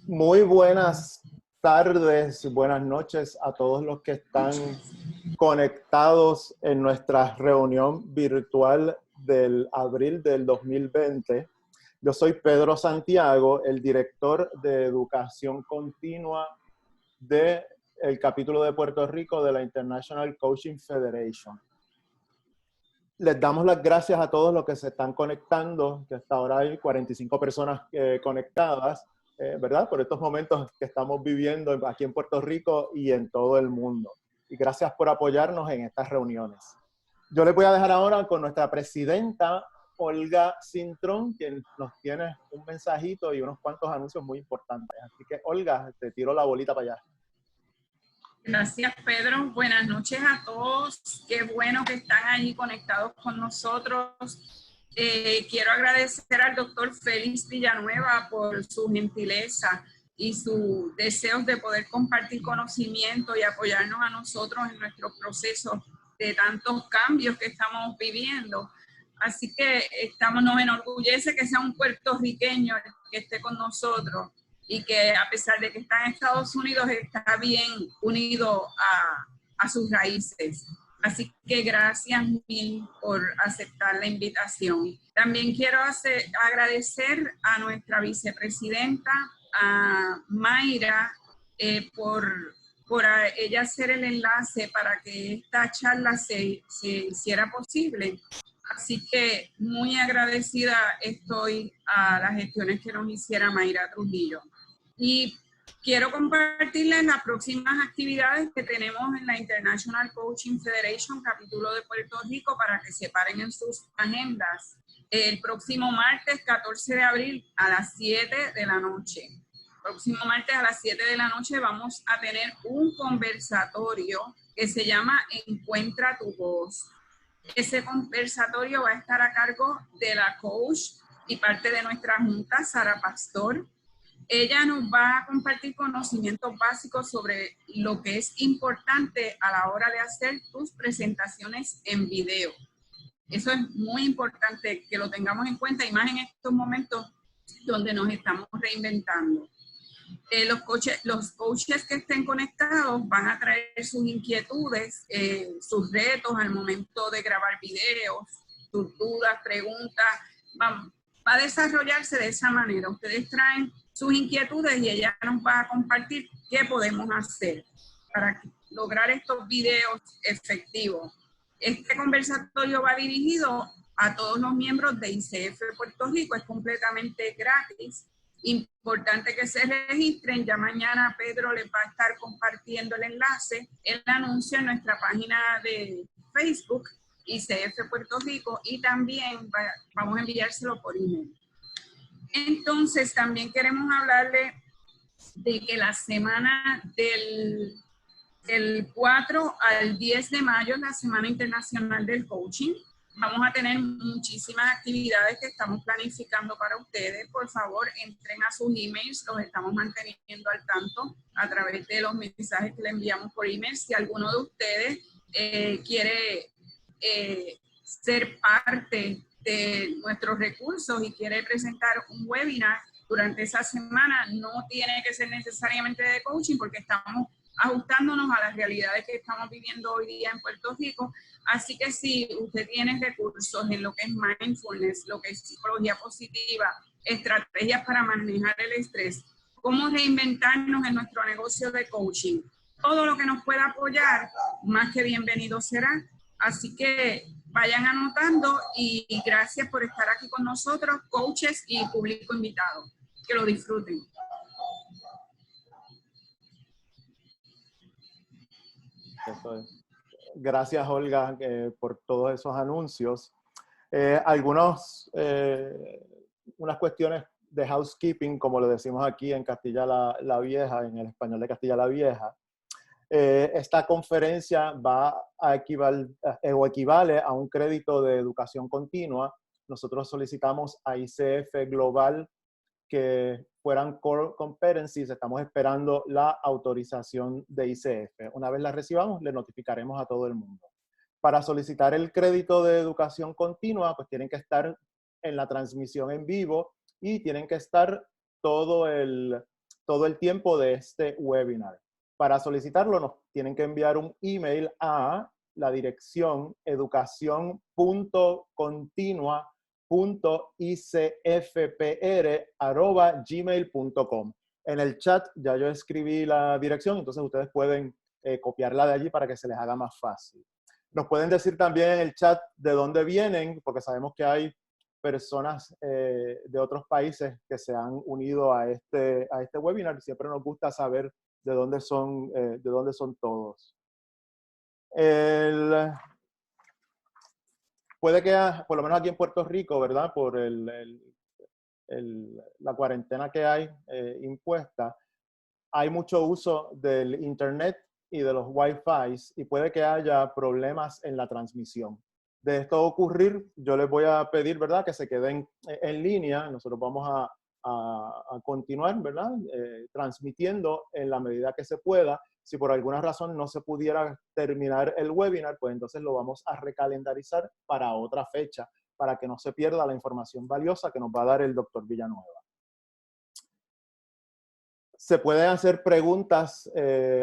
Muy buenas tardes, buenas noches a todos los que están conectados en nuestra reunión virtual del abril del 2020. Yo soy Pedro Santiago, el director de Educación Continua del capítulo de Puerto Rico de la International Coaching Federation. Les damos las gracias a todos los que se están conectando, que hasta ahora hay 45 personas conectadas, ¿verdad? Por estos momentos que estamos viviendo aquí en Puerto Rico y en todo el mundo. Y gracias por apoyarnos en estas reuniones. Yo les voy a dejar ahora con nuestra presidenta, Olga Cintrón, quien nos tiene un mensajito y unos cuantos anuncios muy importantes. Así que, Olga, te tiro la bolita para allá. Gracias, Pedro. Buenas noches a todos. Qué bueno que están ahí conectados con nosotros. Quiero agradecer al doctor Félix Villanueva por su gentileza y sus deseos de poder compartir conocimiento y apoyarnos a nosotros en nuestros procesos de tantos cambios que estamos viviendo. Así que nos enorgullece que sea un puertorriqueño el que esté con nosotros y que a pesar de que está en Estados Unidos, está bien unido a sus raíces. Así que gracias mil por aceptar la invitación. También quiero agradecer a nuestra vicepresidenta, a Mayra, por ella hacer el enlace para que esta charla se hiciera posible. Así que muy agradecida estoy a las gestiones que nos hiciera Mayra Trujillo. Y quiero compartirles las próximas actividades que tenemos en la International Coaching Federation, capítulo de Puerto Rico, para que se paren en sus agendas. El próximo martes 14 de abril a las 7 de la noche. Próximo martes a las 7 de la noche vamos a tener un conversatorio que se llama Encuentra tu voz. Ese conversatorio va a estar a cargo de la coach y parte de nuestra junta, Sara Pastor. Ella nos va a compartir conocimientos básicos sobre lo que es importante a la hora de hacer tus presentaciones en video. Eso es muy importante que lo tengamos en cuenta, y más en estos momentos donde nos estamos reinventando. Los coaches que estén conectados van a traer sus inquietudes, sus retos al momento de grabar videos, sus dudas, preguntas. Va a desarrollarse de esa manera. Ustedes traen sus inquietudes y ella nos va a compartir qué podemos hacer para lograr estos videos efectivos. Este conversatorio va dirigido a todos los miembros de ICF Puerto Rico, es completamente gratis. Importante que se registren. Ya mañana Pedro les va a estar compartiendo el enlace, el anuncio en nuestra página de Facebook, ICF Puerto Rico, y también vamos a enviárselo por email. Entonces, también queremos hablarle de que la semana del 4 al 10 de mayo es la Semana Internacional del Coaching. Vamos a tener muchísimas actividades que estamos planificando para ustedes. Por favor, entren a sus emails, los estamos manteniendo al tanto a través de los mensajes que le enviamos por email. Si alguno de ustedes quiere ser parte de nuestros recursos y quiere presentar un webinar durante esa semana, no tiene que ser necesariamente de coaching, porque estamos ajustándonos a las realidades que estamos viviendo hoy día en Puerto Rico. Así que si usted tiene recursos en lo que es mindfulness, lo que es psicología positiva, estrategias para manejar el estrés, cómo reinventarnos en nuestro negocio de coaching, todo lo que nos pueda apoyar, más que bienvenido será. Así que vayan anotando, y gracias por estar aquí con nosotros, coaches y público invitado. Que lo disfruten. Eso es. Gracias, Olga, por todos esos anuncios. Unas cuestiones de housekeeping, como lo decimos aquí en Castilla la Vieja, en el español de Castilla la Vieja. Esta conferencia va a equivale a un crédito de educación continua. Nosotros solicitamos a ICF Global que fueran core competencies. Estamos esperando la autorización de ICF. Una vez la recibamos, le notificaremos a todo el mundo. Para solicitar el crédito de educación continua, pues tienen que estar en la transmisión en vivo y tienen que estar todo el todo el tiempo de este webinar. Para solicitarlo nos tienen que enviar un email a la dirección educacion.continua.icfpr@gmail.com. En el chat ya yo escribí la dirección, entonces ustedes pueden copiarla de allí para que se les haga más fácil. Nos pueden decir también en el chat de dónde vienen, porque sabemos que hay personas de otros países que se han unido a este webinar. Siempre nos gusta saber de dónde son todos. Puede que, por lo menos aquí en Puerto Rico, ¿verdad? Por la cuarentena que hay impuesta, hay mucho uso del internet y de los Wi-Fi y puede que haya problemas en la transmisión. De esto ocurrir, yo les voy a pedir, ¿verdad?, que se queden en línea. Nosotros vamos a continuar, ¿verdad?, transmitiendo en la medida que se pueda. Si por alguna razón no se pudiera terminar el webinar, pues entonces lo vamos a recalendarizar para otra fecha, para que no se pierda la información valiosa que nos va a dar el doctor Villanueva. Se pueden hacer preguntas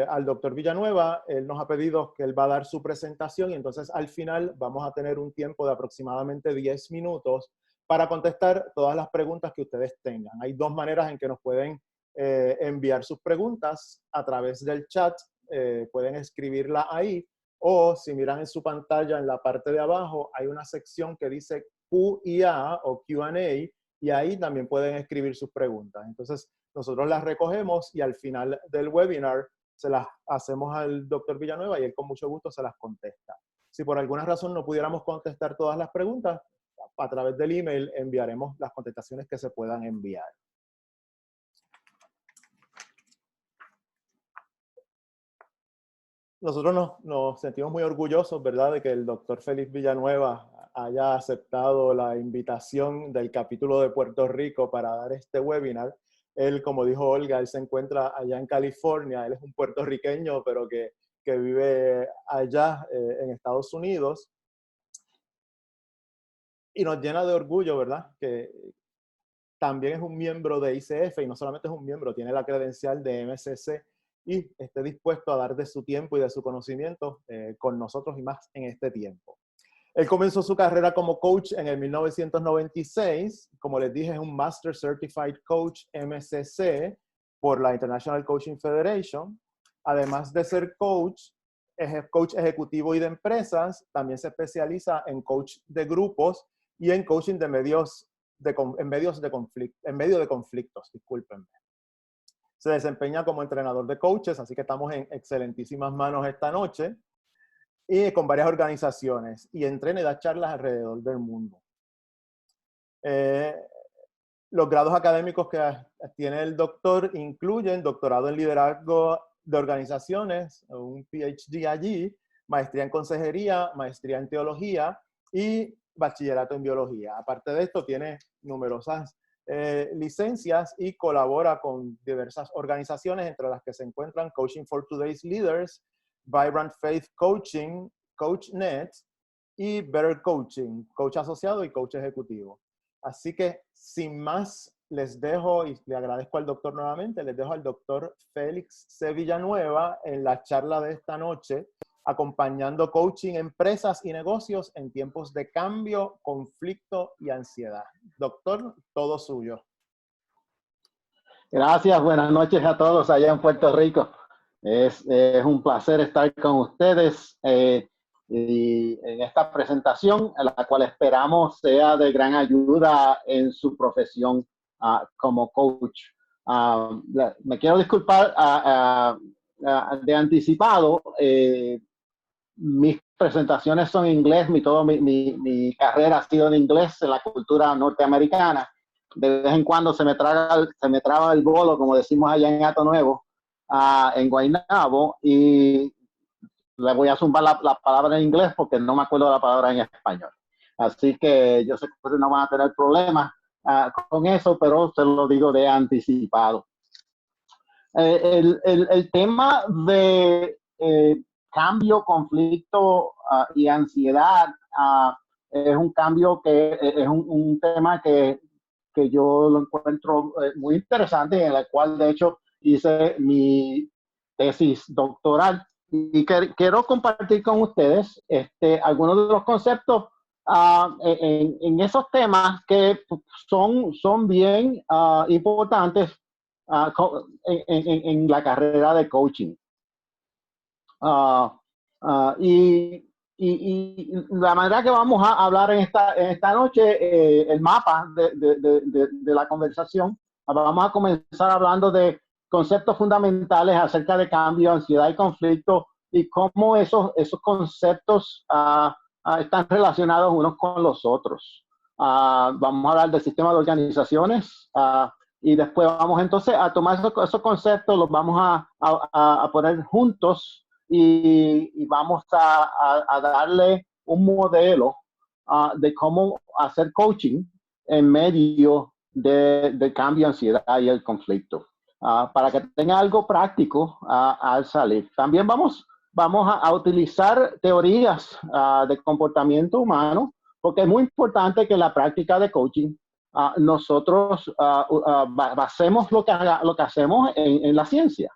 al doctor Villanueva. Él nos ha pedido que él va a dar su presentación y entonces al final vamos a tener un tiempo de aproximadamente 10 minutos para contestar todas las preguntas que ustedes tengan. Hay dos maneras en que nos pueden enviar sus preguntas: a través del chat, pueden escribirla ahí, o si miran en su pantalla en la parte de abajo hay una sección que dice Q&A o Q&A y ahí también pueden escribir sus preguntas. Entonces nosotros las recogemos y al final del webinar se las hacemos al doctor Villanueva y él con mucho gusto se las contesta. Si por alguna razón no pudiéramos contestar todas las preguntas, a través del email enviaremos las contestaciones que se puedan enviar. Nosotros nos sentimos muy orgullosos, ¿verdad?, de que el doctor Félix Villanueva haya aceptado la invitación del capítulo de Puerto Rico para dar este webinar. Él, como dijo Olga, él se encuentra allá en California. Él es un puertorriqueño, pero que vive allá en Estados Unidos. Y nos llena de orgullo, ¿verdad?, que también es un miembro de ICF y no solamente es un miembro, tiene la credencial de MCC y esté dispuesto a dar de su tiempo y de su conocimiento con nosotros y más en este tiempo. Él comenzó su carrera como coach en el 1996. Como les dije, es un Master Certified Coach MCC por la International Coaching Federation. Además de ser coach, es coach ejecutivo y de empresas. También se especializa en coach de grupos y en coaching de medio de conflictos, discúlpenme. Se desempeña como entrenador de coaches, así que estamos en excelentísimas manos esta noche, y con varias organizaciones, y entrena y da charlas alrededor del mundo. Los grados académicos que tiene el doctor incluyen doctorado en liderazgo de organizaciones, un PhD allí, maestría en consejería, maestría en teología y bachillerato en biología. Aparte de esto, tiene numerosas licencias y colabora con diversas organizaciones, entre las que se encuentran Coaching for Today's Leaders, Vibrant Faith Coaching, CoachNet y Better Coaching, coach asociado y coach ejecutivo. Así que, sin más, les dejo, y le agradezco al doctor nuevamente, les dejo al doctor Félix C. Villanueva en la charla de esta noche, acompañando coaching, empresas y negocios en tiempos de cambio, conflicto y ansiedad. Doctor, todo suyo. Gracias, buenas noches a todos allá en Puerto Rico. Es un placer estar con ustedes y en esta presentación, la cual esperamos sea de gran ayuda en su profesión como coach. Me quiero disculpar de anticipado. Mis presentaciones son en inglés, mi carrera ha sido en inglés, en la cultura norteamericana. De vez en cuando se me traba el bolo, como decimos allá en Hato Nuevo, en Guaynabo, y le voy a zumbar la palabra en inglés porque no me acuerdo la palabra en español. Así que yo sé que ustedes no van a tener problemas con eso, pero se lo digo de anticipado. El tema de cambio, conflicto y ansiedad es un cambio que es un tema que yo lo encuentro muy interesante, en el cual de hecho hice mi tesis doctoral y quiero compartir con ustedes algunos de los conceptos en esos temas que son bien importantes en la carrera de coaching. Y la manera que vamos a hablar en esta noche, el mapa de la conversación, vamos a comenzar hablando de conceptos fundamentales acerca de cambio, ansiedad y conflicto y cómo esos conceptos están relacionados unos con los otros. Vamos a hablar del sistema de organizaciones y después vamos entonces a tomar esos conceptos, los vamos a poner juntos y vamos a darle un modelo de cómo hacer coaching en medio del cambio, ansiedad y el conflicto, para que tenga algo práctico al salir. También vamos a utilizar teorías de comportamiento humano, porque es muy importante que en la práctica de coaching nosotros basemos lo que hacemos en la ciencia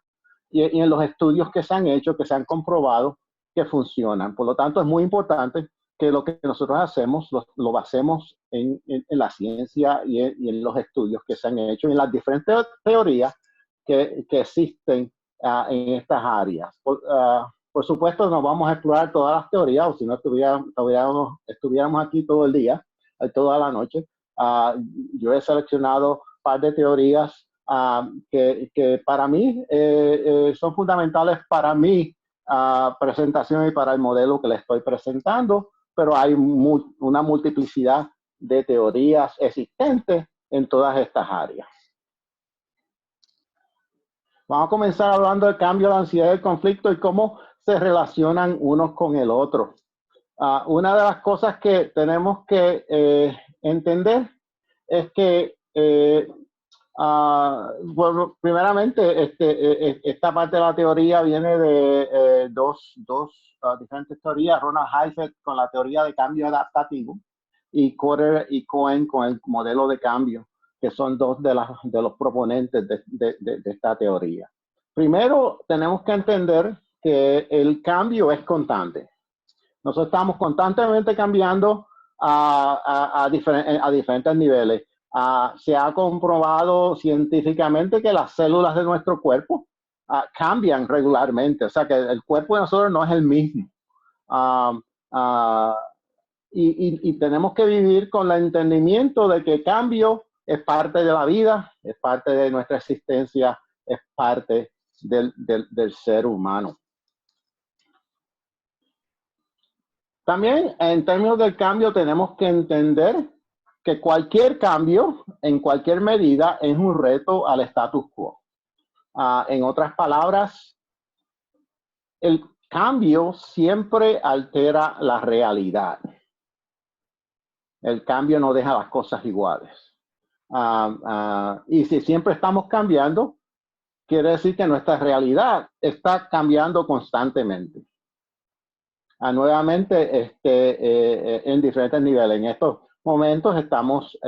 y en los estudios que se han hecho, que se han comprobado que funcionan. Por lo tanto, es muy importante que lo que nosotros hacemos lo basemos en la ciencia y en los estudios que se han hecho, en las diferentes teorías que existen en estas áreas. Por supuesto, no vamos a explorar todas las teorías, o si no estuviéramos aquí todo el día, toda la noche. Yo he seleccionado un par de teorías que para mí son fundamentales para mi presentación y para el modelo que le estoy presentando, pero hay una multiplicidad de teorías existentes en todas estas áreas. Vamos a comenzar hablando del cambio, la ansiedad y el conflicto y cómo se relacionan unos con el otro. Una de las cosas que tenemos que entender es que bueno, primeramente, esta parte de la teoría viene de dos diferentes teorías. Ronald Heifetz con la teoría de cambio adaptativo y Kotter y Cohen con el modelo de cambio, que son dos de los proponentes de esta teoría. Primero, tenemos que entender que el cambio es constante. Nosotros estamos constantemente cambiando a diferentes niveles. Se ha comprobado científicamente que las células de nuestro cuerpo cambian regularmente, o sea que el cuerpo de nosotros no es el mismo. Y tenemos que vivir con el entendimiento de que el cambio es parte de la vida, es parte de nuestra existencia, es parte del ser humano. También en términos del cambio tenemos que entender que cualquier cambio, en cualquier medida, es un reto al status quo. En otras palabras, el cambio siempre altera la realidad. El cambio no deja las cosas iguales. Y si siempre estamos cambiando, quiere decir que nuestra realidad está cambiando constantemente. Nuevamente, en diferentes niveles. En estos momentos estamos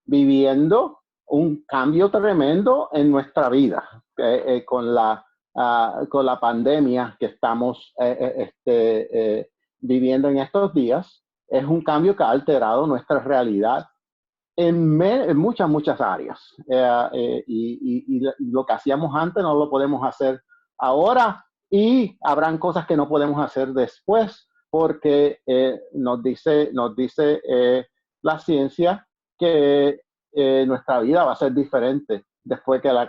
viviendo un cambio tremendo en nuestra vida con la pandemia que estamos viviendo en estos días. Es un cambio que ha alterado nuestra realidad en muchas áreas. Y lo que hacíamos antes no lo podemos hacer ahora, y habrán cosas que no podemos hacer después, porque nos dice la ciencia que nuestra vida va a ser diferente después que la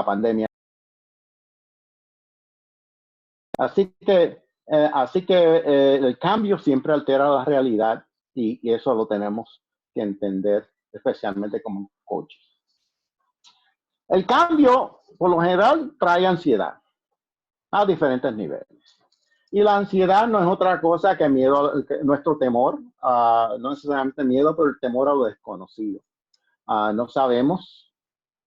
pandemia. Así que el cambio siempre altera la realidad y eso lo tenemos que entender, especialmente como coaches. El cambio, por lo general, trae ansiedad a diferentes niveles. Y la ansiedad no es otra cosa que miedo, nuestro temor, no necesariamente miedo, pero el temor a lo desconocido. No sabemos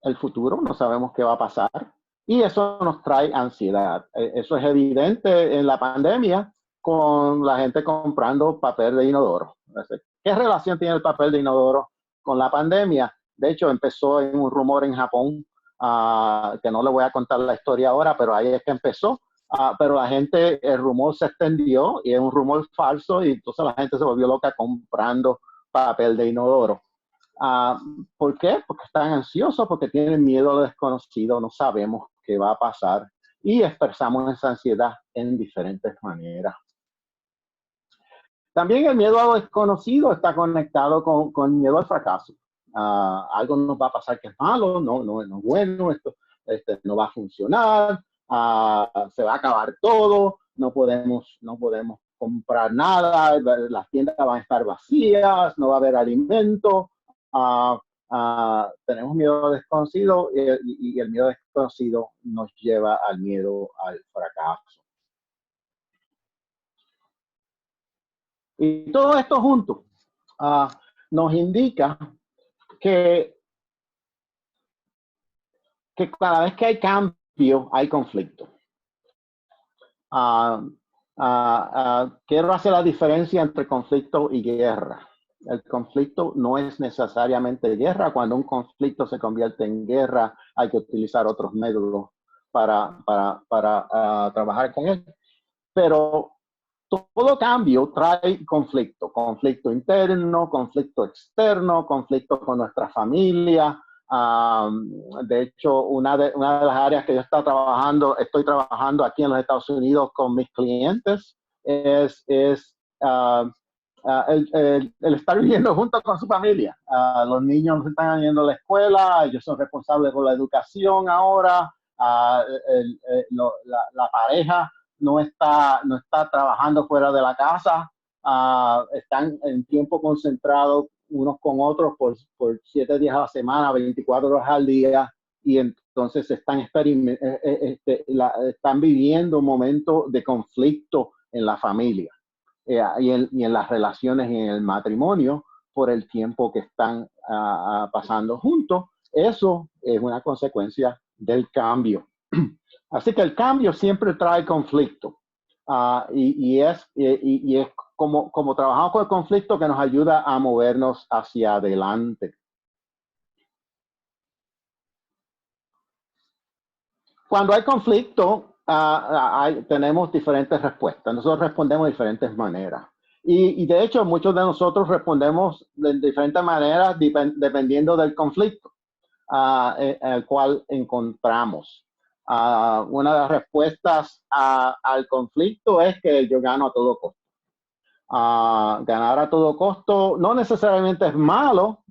el futuro, no sabemos qué va a pasar, y eso nos trae ansiedad. Eso es evidente en la pandemia con la gente comprando papel de inodoro. ¿Qué relación tiene el papel de inodoro con la pandemia? De hecho, empezó en un rumor en Japón, que no le voy a contar la historia ahora, pero ahí es que empezó. Pero el rumor se extendió y es un rumor falso y entonces la gente se volvió loca comprando papel de inodoro. ¿Por qué? Porque están ansiosos, porque tienen miedo a lo desconocido, no sabemos qué va a pasar y expresamos esa ansiedad en diferentes maneras. También el miedo a lo desconocido está conectado con miedo al fracaso. Algo nos va a pasar que es malo, no es bueno, esto no va a funcionar, se va a acabar todo, no podemos comprar nada, las tiendas van a estar vacías, no va a haber alimento. Tenemos miedo al desconocido y el miedo al desconocido nos lleva al miedo al fracaso. Y todo esto junto nos indica que cada vez que hay cambio, hay conflicto. Quiero hacer la diferencia entre conflicto y guerra. El conflicto no es necesariamente guerra. Cuando un conflicto se convierte en guerra, hay que utilizar otros métodos para trabajar con él. Pero todo cambio trae conflicto interno, conflicto externo, conflicto con nuestra familia. De hecho, una de las áreas que yo estoy trabajando aquí en los Estados Unidos con mis clientes es el estar viviendo junto con su familia. Los niños no están yendo a la escuela, ellos son responsables por la educación ahora, la pareja no está trabajando fuera de la casa, están en tiempo concentrado unos con otros por 7 días a la semana, 24 horas al día, y entonces están viviendo un momento de conflicto en la familia y en las relaciones y en el matrimonio por el tiempo que están pasando juntos. Eso es una consecuencia del cambio. Así que el cambio siempre trae conflicto. Y es como trabajamos con el conflicto que nos ayuda a movernos hacia adelante. Cuando hay conflicto, tenemos diferentes respuestas. Nosotros respondemos de diferentes maneras. Y de hecho, muchos de nosotros respondemos de diferentes maneras dependiendo del conflicto el cual encontramos. Una de las respuestas al conflicto es que yo gano a todo costo. Ganar a todo costo no necesariamente es malo,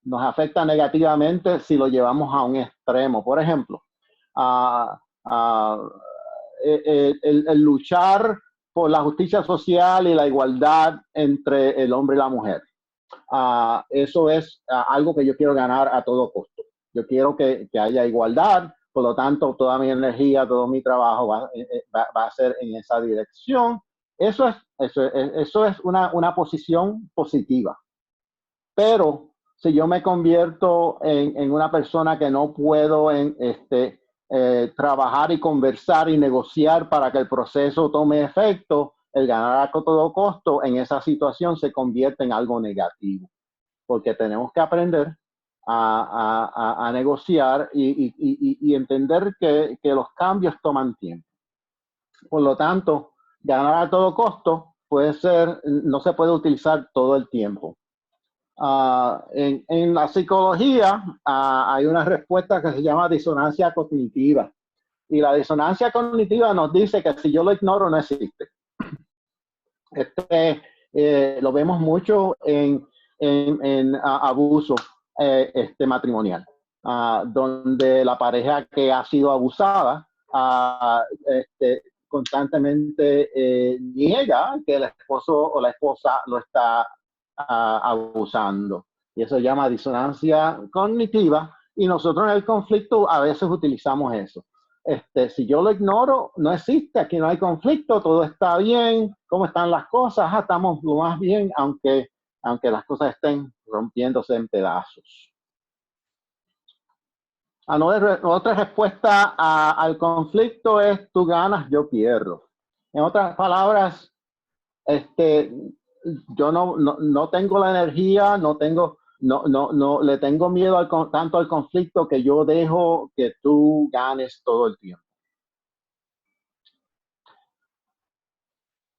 nos afecta negativamente si lo llevamos a un extremo. Por ejemplo, el luchar por la justicia social y la igualdad entre el hombre y la mujer. Eso es algo que yo quiero ganar a todo costo. Yo quiero que haya igualdad, por lo tanto, toda mi energía, todo mi trabajo va a ser en esa dirección. Eso es una posición positiva. Pero si yo me convierto en una persona que no puedo trabajar y conversar y negociar para que el proceso tome efecto, el ganar a todo costo en esa situación se convierte en algo negativo, porque tenemos que aprender a negociar y entender que los cambios toman tiempo. Por lo tanto, ganar a todo costo no se puede utilizar todo el tiempo. En la psicología hay una respuesta que se llama disonancia cognitiva. Y la disonancia cognitiva nos dice que si yo lo ignoro, no existe. Lo vemos mucho en abuso matrimonial, donde la pareja que ha sido abusada constantemente niega que el esposo o la esposa lo está abusando. Y eso se llama disonancia cognitiva. Y nosotros en el conflicto a veces utilizamos eso. Si yo lo ignoro, no existe, aquí no hay conflicto, todo está bien, ¿cómo están las cosas? Estamos lo más bien, aunque las cosas estén rompiéndose en pedazos. Otra respuesta al conflicto es tú ganas, yo pierdo. En otras palabras, yo no tengo la energía, no le tengo miedo tanto al conflicto que yo dejo que tú ganes todo el tiempo.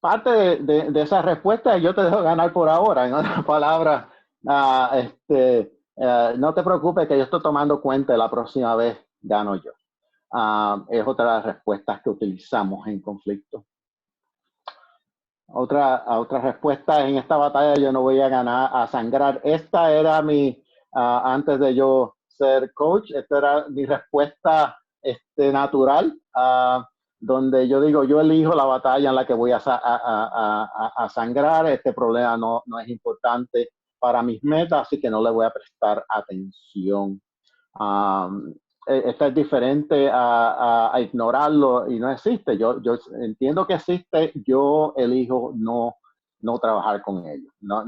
Parte de esa respuesta yo te dejo ganar por ahora. En otras palabras, no te preocupes que yo estoy tomando cuenta, la próxima vez gano yo. Es otra de las respuestas que utilizamos en conflicto. Otra respuesta: en esta batalla yo no voy a ganar a sangrar. Esta era antes de yo ser coach, esta era mi respuesta natural, donde yo digo, yo elijo la batalla en la que voy a sangrar. Este problema no es importante para mis metas, así que no le voy a prestar atención. Esta es diferente a ignorarlo y no existe. Yo entiendo que existe, yo elijo no trabajar con ello, no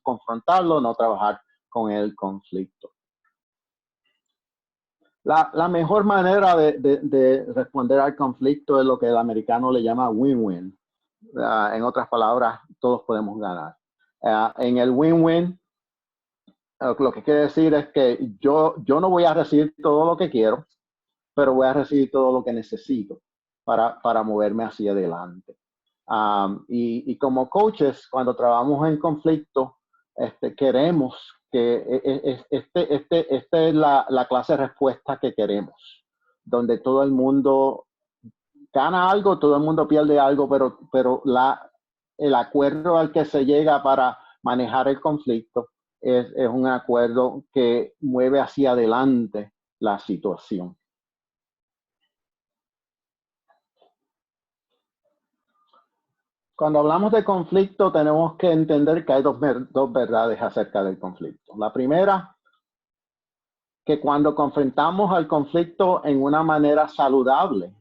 confrontarlo, no trabajar con el conflicto. La mejor manera de responder al conflicto es lo que el americano le llama win-win. En otras palabras, todos podemos ganar. En el win-win, lo que quiere decir es que yo no voy a recibir todo lo que quiero, pero voy a recibir todo lo que necesito para moverme hacia adelante. Y como coaches, cuando trabajamos en conflicto, queremos que esta es la clase de respuesta que queremos, donde todo el mundo gana algo, todo el mundo pierde algo, pero el acuerdo al que se llega para manejar el conflicto es un acuerdo que mueve hacia adelante la situación. Cuando hablamos de conflicto, tenemos que entender que hay dos verdades acerca del conflicto. La primera, que cuando confrontamos al conflicto en una manera saludable,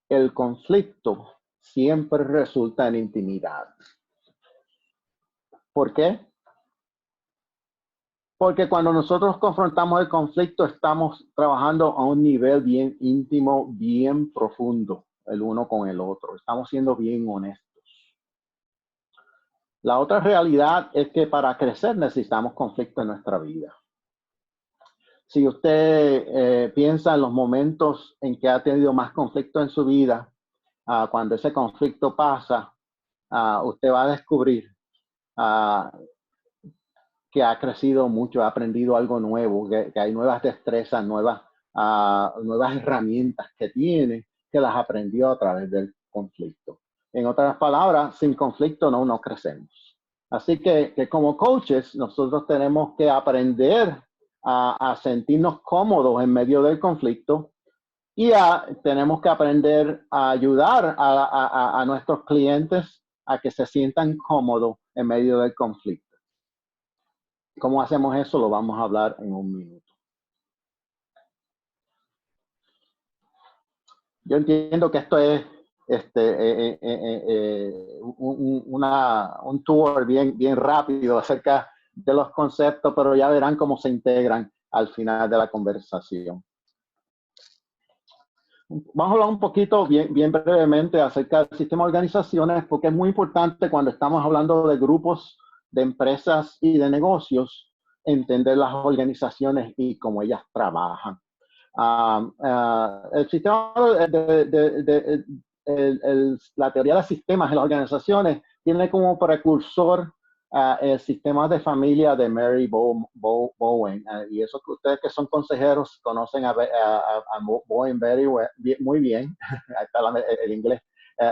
el conflicto siempre resulta en intimidad. ¿Por qué? Porque cuando nosotros confrontamos el conflicto, estamos trabajando a un nivel bien íntimo, bien profundo, el uno con el otro. Estamos siendo bien honestos. La otra realidad es que para crecer necesitamos conflicto en nuestra vida. Si usted piensa en los momentos en que ha tenido más conflicto en su vida, cuando ese conflicto pasa, usted va a descubrir que ha crecido mucho, ha aprendido algo nuevo, que hay nuevas destrezas, nuevas herramientas que tiene, que las aprendió a través del conflicto. En otras palabras, sin conflicto no crecemos. Así que como coaches, nosotros tenemos que aprender a sentirnos cómodos en medio del conflicto y tenemos que aprender a ayudar a nuestros clientes a que se sientan cómodos en medio del conflicto. ¿Cómo hacemos eso? Lo vamos a hablar en un minuto. Yo entiendo que esto es un tour bien rápido acerca de los conceptos, pero ya verán cómo se integran al final de la conversación. Vamos a hablar un poquito, bien brevemente, acerca del sistema de organizaciones, porque es muy importante cuando estamos hablando de grupos de empresas y de negocios, entender las organizaciones y cómo ellas trabajan. El sistema la teoría de sistemas en las organizaciones tiene como precursor el sistema de familia de Mary Bowen. Y eso que ustedes que son consejeros conocen a Bowen muy bien. Ahí está el inglés,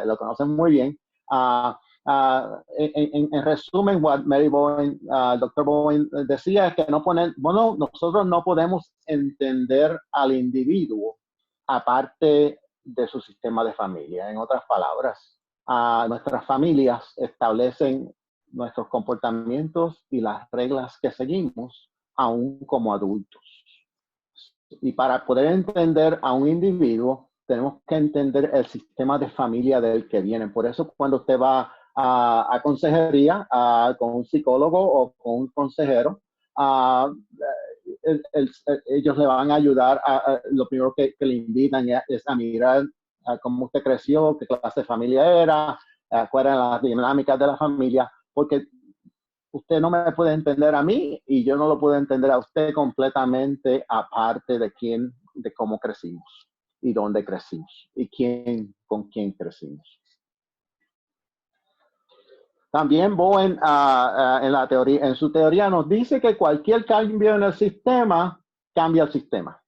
lo conocen muy bien. En resumen, what Mary Bowen, el Dr. Bowen decía es que nosotros no podemos entender al individuo aparte de su sistema de familia. En otras palabras, nuestras familias establecen nuestros comportamientos y las reglas que seguimos aún como adultos. Y para poder entender a un individuo, tenemos que entender el sistema de familia del que vienen. Por eso cuando usted va a consejería con un psicólogo o con un consejero, ellos le van a ayudar. Lo primero que le invitan es a mirar cómo usted creció, qué clase de familia era, cuáles eran las dinámicas de la familia, porque usted no me puede entender a mí y yo no lo puedo entender a usted completamente aparte de cómo crecimos y dónde crecimos y con quién crecimos. También Bowen en su teoría nos dice que cualquier cambio en el sistema cambia el sistema.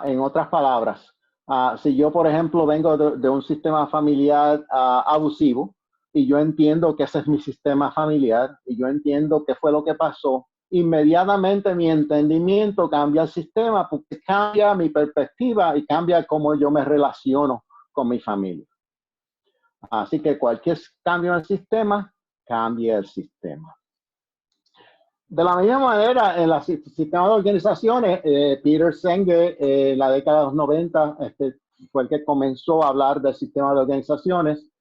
En otras palabras, si yo, por ejemplo, vengo de un sistema familiar abusivo y yo entiendo que ese es mi sistema familiar y yo entiendo qué fue lo que pasó, inmediatamente mi entendimiento cambia el sistema porque cambia mi perspectiva y cambia cómo yo me relaciono con mi familia. Así que cualquier cambio en el sistema, cambia el sistema. De la misma manera, en el sistema de organizaciones, Peter Senge, en la década de los 90, fue el que comenzó a hablar del sistema de organizaciones,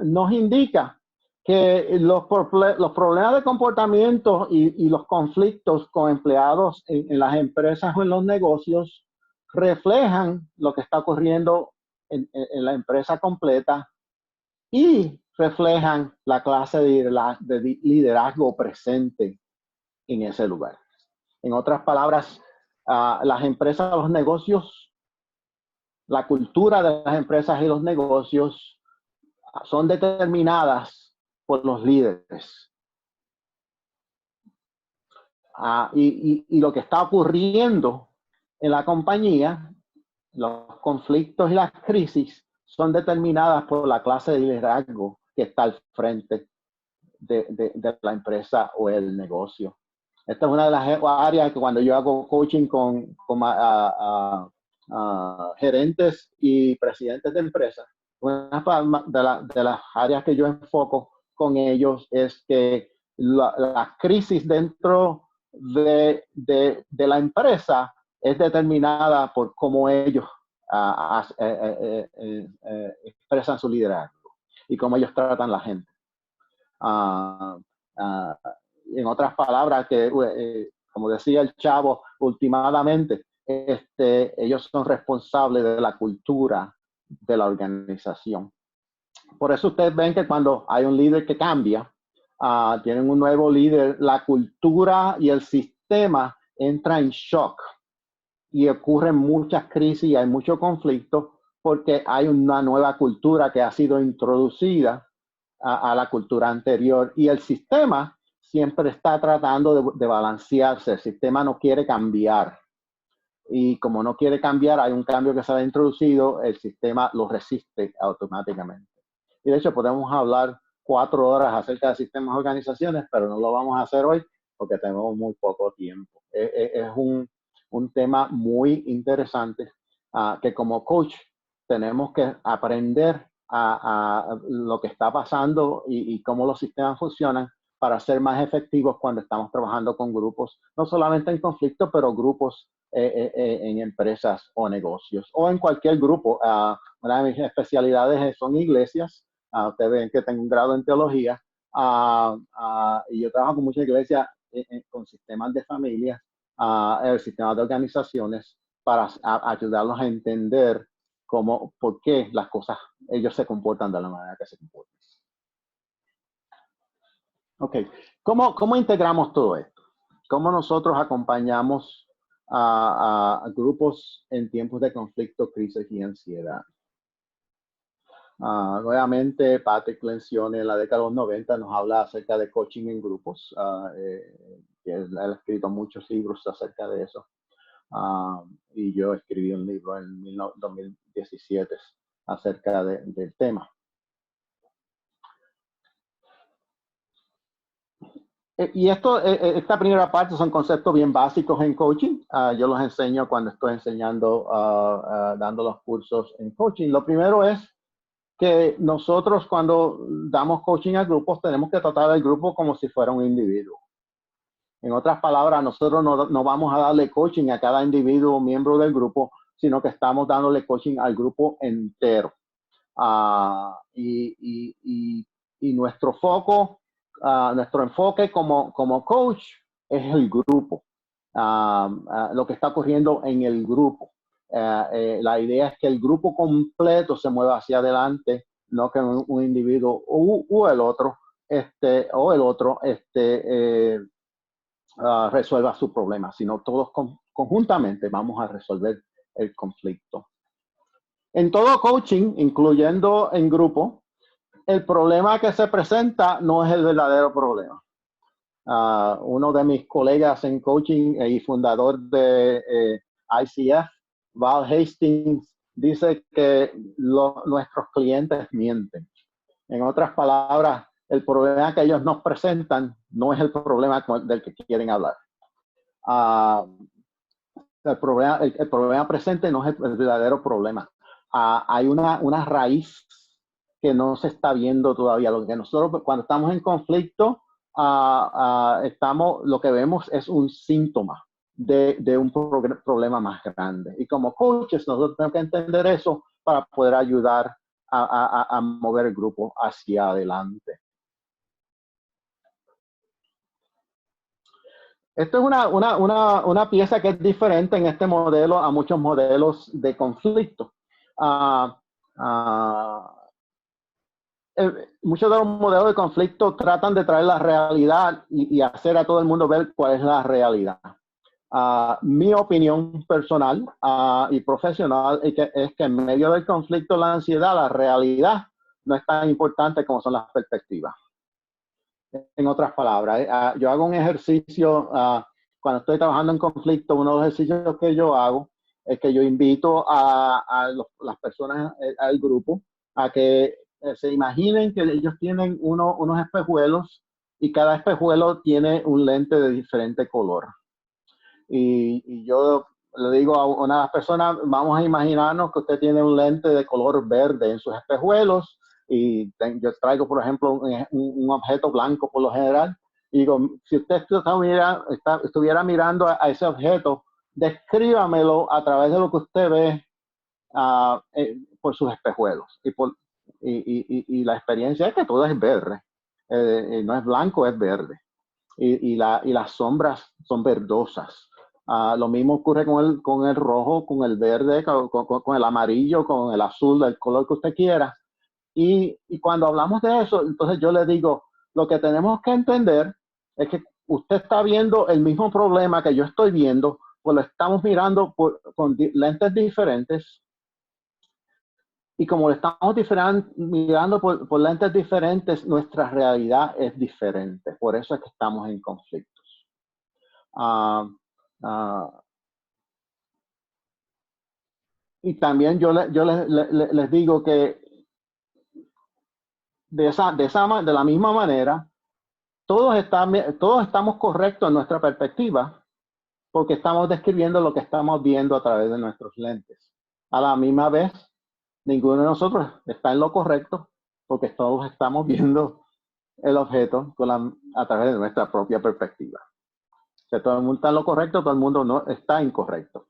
nos indica que los problemas de comportamiento y los conflictos con empleados en las empresas o en los negocios reflejan lo que está ocurriendo en la empresa completa y reflejan la clase de liderazgo presente en ese lugar. En otras palabras, las empresas, los negocios, la cultura de las empresas y los negocios son determinadas por los líderes. Y lo que está ocurriendo en la compañía, los conflictos y las crisis son determinadas por la clase de liderazgo que está al frente de la empresa o el negocio. Esta es una de las áreas que cuando yo hago coaching con gerentes y presidentes de empresas, una de las áreas que yo enfoco con ellos es que la crisis dentro de la empresa es determinada por cómo ellos expresan su liderazgo y cómo ellos tratan a la gente. En otras palabras, como decía el Chavo, últimamente, ellos son responsables de la cultura de la organización. Por eso ustedes ven que cuando hay un líder que cambia, tienen un nuevo líder, la cultura y el sistema entra en shock y ocurren muchas crisis y hay mucho conflicto porque hay una nueva cultura que ha sido introducida a la cultura anterior y el sistema siempre está tratando de balancearse. El sistema no quiere cambiar. Y como no quiere cambiar, hay un cambio que se ha introducido, el sistema lo resiste automáticamente. Y de hecho podemos hablar 4 horas acerca de sistemas de organizaciones, pero no lo vamos a hacer hoy porque tenemos muy poco tiempo. Es un tema muy interesante que como coach tenemos que aprender a lo que está pasando y cómo los sistemas funcionan para ser más efectivos cuando estamos trabajando con grupos, no solamente en conflicto, pero grupos en empresas o negocios, o en cualquier grupo. Una de mis especialidades son iglesias. Ustedes ven que tengo un grado en teología, y yo trabajo con muchas iglesias con sistemas de familias, el sistema de organizaciones, para ayudarlos a entender por qué las cosas, ellos se comportan de la manera que se comportan. Ok, ¿cómo integramos todo esto? ¿Cómo nosotros acompañamos a grupos en tiempos de conflicto, crisis y ansiedad? Nuevamente, Patrick Lencioni en la década de los 90 nos habla acerca de coaching en grupos. Él ha escrito muchos libros acerca de eso. Y yo escribí un libro en 2017 acerca del tema. Y esta primera parte son conceptos bien básicos en coaching. Yo los enseño cuando estoy enseñando, dando los cursos en coaching. Lo primero es que nosotros cuando damos coaching a grupos tenemos que tratar al grupo como si fuera un individuo. En otras palabras, nosotros no vamos a darle coaching a cada individuo o miembro del grupo, sino que estamos dándole coaching al grupo entero. Y nuestro foco, nuestro enfoque como coach es el grupo, lo que está ocurriendo en el grupo. La idea es que el grupo completo se mueva hacia adelante no que un individuo o el otro resuelva su problema, sino todos conjuntamente vamos a resolver el conflicto. En todo coaching, incluyendo en grupo, el problema que se presenta no es el verdadero problema. Uno de mis colegas en coaching y fundador de ICF, Val Hastings, dice que nuestros clientes mienten. En otras palabras, el problema que ellos nos presentan no es el problema del que quieren hablar. El problema presente no es el verdadero problema. Hay una raíz que no se está viendo todavía. Lo que nosotros, cuando estamos en conflicto, lo que vemos es un síntoma de un problema más grande. Y como coaches, nosotros tenemos que entender eso para poder ayudar a mover el grupo hacia adelante. Esto es una pieza que es diferente en este modelo a muchos modelos de conflicto. Muchos de los modelos de conflicto tratan de traer la realidad y hacer a todo el mundo ver cuál es la realidad. Mi opinión personal y profesional es que en medio del conflicto, la ansiedad, la realidad no es tan importante como son las perspectivas. En otras palabras, yo hago un ejercicio cuando estoy trabajando en conflicto. Uno de los ejercicios que yo hago es que yo invito a las personas, al grupo, a que se imaginen que ellos tienen unos espejuelos y cada espejuelo tiene un lente de diferente color. Y yo le digo a una de las personas, vamos a imaginarnos que usted tiene un lente de color verde en sus espejuelos. Y yo traigo, por ejemplo, un objeto blanco por lo general. Y digo, si usted estuviera mirando a ese objeto, descríbamelo a través de lo que usted ve por sus espejuelos. Y la experiencia es que todo es verde. No es blanco, es verde. Y las sombras son verdosas. Lo mismo ocurre con el rojo, con el verde, con el amarillo, con el azul, del color que usted quiera. Y cuando hablamos de eso, entonces yo le digo, lo que tenemos que entender es que usted está viendo el mismo problema que yo estoy viendo, pues lo estamos mirando con lentes diferentes. Y como lo estamos mirando por lentes diferentes, nuestra realidad es diferente. Por eso es que estamos en conflictos. Y también yo les digo que de la misma manera, todos estamos correctos en nuestra perspectiva porque estamos describiendo lo que estamos viendo a través de nuestros lentes. A la misma vez, ninguno de nosotros está en lo correcto porque todos estamos viendo el objeto a través de nuestra propia perspectiva. O sea, todo el mundo está en lo correcto, todo el mundo no está incorrecto.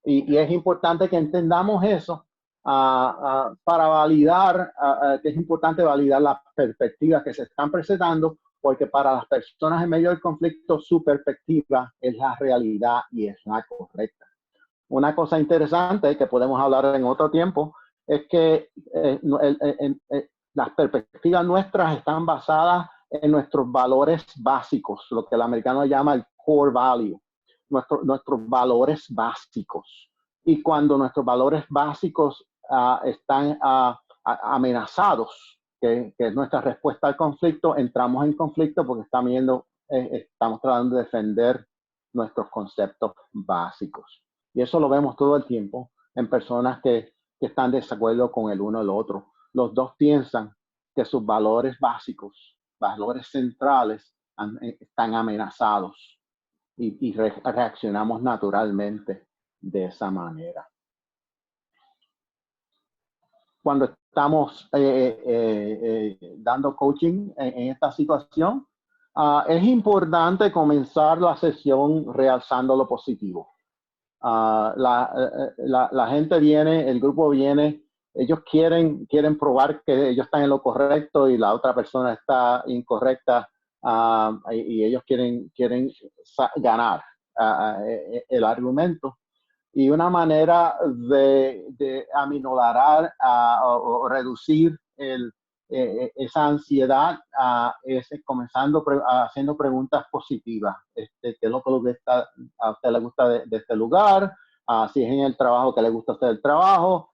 Y es importante que entendamos eso para validar, que es importante validar las perspectivas que se están presentando, porque para las personas en medio del conflicto, su perspectiva es la realidad y es la correcta. Una cosa interesante que podemos hablar en otro tiempo es que las perspectivas nuestras están basadas en nuestros valores básicos, lo que el americano llama el core value, nuestros valores básicos. Y cuando nuestros valores básicos están amenazados, que es nuestra respuesta al conflicto, entramos en conflicto porque estamos tratando de defender nuestros conceptos básicos. Y eso lo vemos todo el tiempo en personas que están de desacuerdo con el uno o el otro. Los dos piensan que sus valores básicos, valores centrales, están amenazados y reaccionamos naturalmente de esa manera. Cuando estamos dando coaching en esta situación, es importante comenzar la sesión realzando lo positivo. La gente viene, el grupo viene, ellos quieren probar que ellos están en lo correcto y la otra persona está incorrecta, y ellos quieren ganar el argumento. Y una manera de aminorar o reducir esa ansiedad es comenzando haciendo preguntas positivas. ¿Qué es lo que a usted le gusta de este lugar? Si es en el trabajo, ¿qué le gusta a usted del trabajo?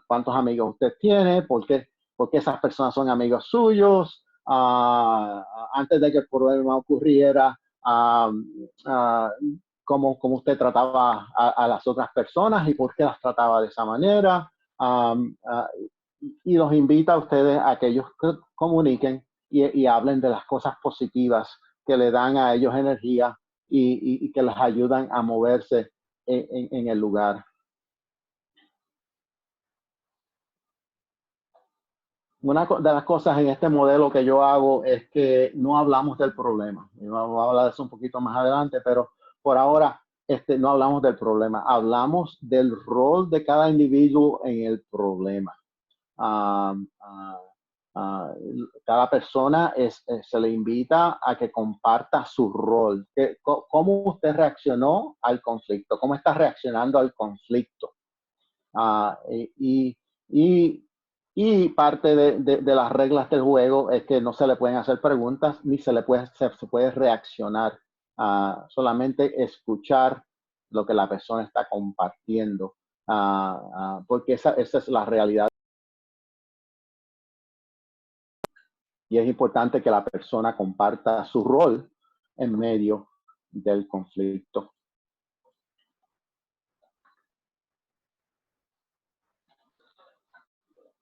¿Cuántos amigos usted tiene? ¿Por qué esas personas son amigos suyos? Antes de que el problema ocurriera, cómo usted trataba a las otras personas y por qué las trataba de esa manera. Y los invita a ustedes a que ellos comuniquen y hablen de las cosas positivas que le dan a ellos energía y que les ayudan a moverse en el lugar. Una de las cosas en este modelo que yo hago es que no hablamos del problema. Vamos a hablar de eso un poquito más adelante, pero por ahora no hablamos del problema. Hablamos del rol de cada individuo en el problema. Cada persona se le invita a que comparta su rol. ¿Cómo usted reaccionó al conflicto? ¿Cómo está reaccionando al conflicto? Y parte de las reglas del juego es que no se le pueden hacer preguntas ni se puede reaccionar. Solamente escuchar lo que la persona está compartiendo, porque esa es la realidad. Y es importante que la persona comparta su rol en medio del conflicto.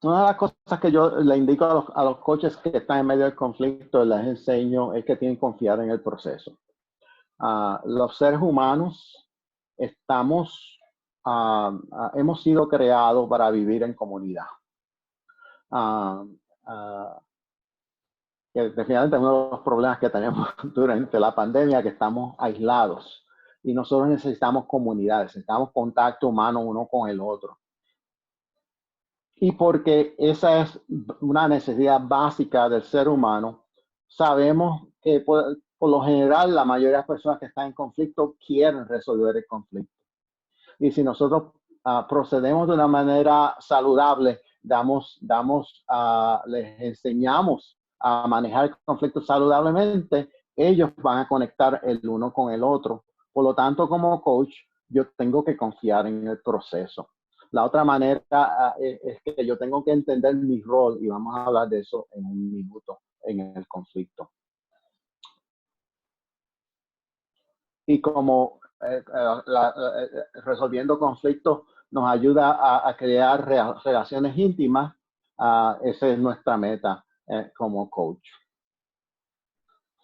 Una de las cosas que yo le indico a los coaches que están en medio del conflicto, les enseño, es que tienen que confiar en el proceso. Los seres humanos hemos sido creados para vivir en comunidad. Que definitivamente uno de los problemas que tenemos durante la pandemia, que estamos aislados y nosotros necesitamos comunidad, necesitamos contacto humano uno con el otro. Y porque esa es una necesidad básica del ser humano, sabemos que por lo general la mayoría de las personas que están en conflicto quieren resolver el conflicto. Y si nosotros procedemos de una manera saludable, les enseñamos a manejar el conflicto saludablemente, ellos van a conectar el uno con el otro. Por lo tanto, como coach, yo tengo que confiar en el proceso. La otra manera es que yo tengo que entender mi rol, y vamos a hablar de eso en un minuto en el conflicto. Y como resolviendo conflictos nos ayuda a crear relaciones íntimas, esa es nuestra meta como coach.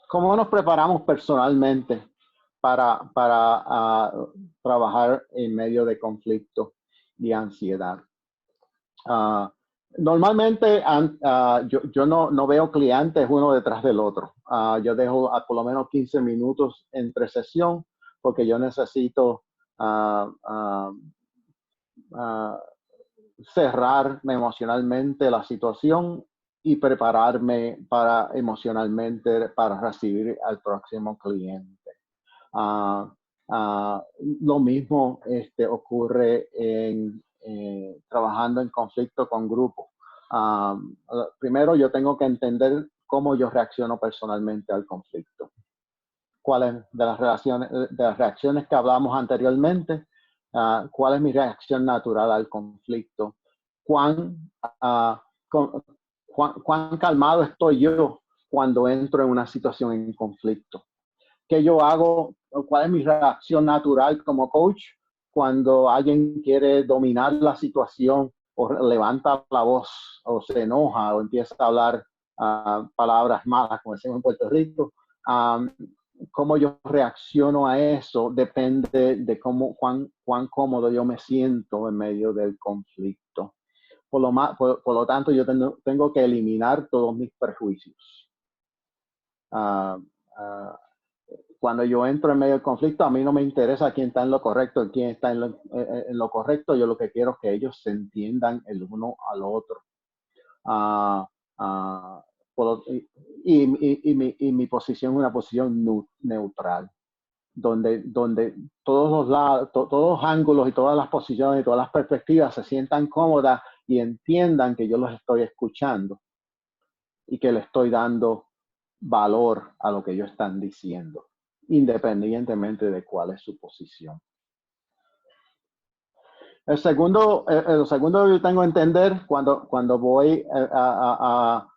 ¿Cómo nos preparamos personalmente para trabajar en medio de conflicto y ansiedad? Normalmente yo no veo clientes uno detrás del otro. Yo dejo por lo menos 15 minutos entre sesión porque yo necesito cerrarme emocionalmente la situación y prepararme emocionalmente para recibir al próximo cliente. Lo mismo ocurre trabajando en conflicto con grupos. Primero yo tengo que entender cómo yo reacciono personalmente al conflicto. ¿Cuáles de las reacciones que hablamos anteriormente? ¿Cuál es mi reacción natural al conflicto? ¿Cuán calmado estoy yo cuando entro en una situación en conflicto? ¿Qué yo hago? ¿Cuál es mi reacción natural como coach cuando alguien quiere dominar la situación o levanta la voz o se enoja o empieza a hablar palabras malas, como decimos en Puerto Rico? Cómo yo reacciono a eso depende de cuán cómodo yo me siento en medio del conflicto. Por lo tanto, yo tengo que eliminar todos mis prejuicios. Cuando yo entro en medio del conflicto, a mí no me interesa quién está en lo correcto, quién está en lo correcto. Yo lo que quiero es que ellos se entiendan el uno al otro. Y mi posición es una posición neutral, donde todos los lados, todos los ángulos y todas las posiciones y todas las perspectivas se sientan cómodas y entiendan que yo los estoy escuchando y que le estoy dando valor a lo que ellos están diciendo, independientemente de cuál es su posición. Lo segundo que yo tengo que entender cuando voy a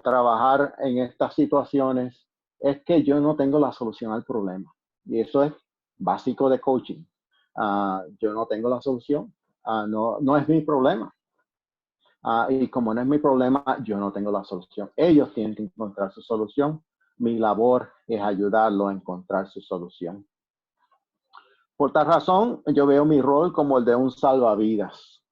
trabajar en estas situaciones es que yo no tengo la solución al problema. Y eso es básico de coaching. Yo no tengo la solución. No es mi problema. Y como no es mi problema, yo no tengo la solución. Ellos tienen que encontrar su solución. Mi labor es ayudarlos a encontrar su solución. Por tal razón, yo veo mi rol como el de un salvavidas.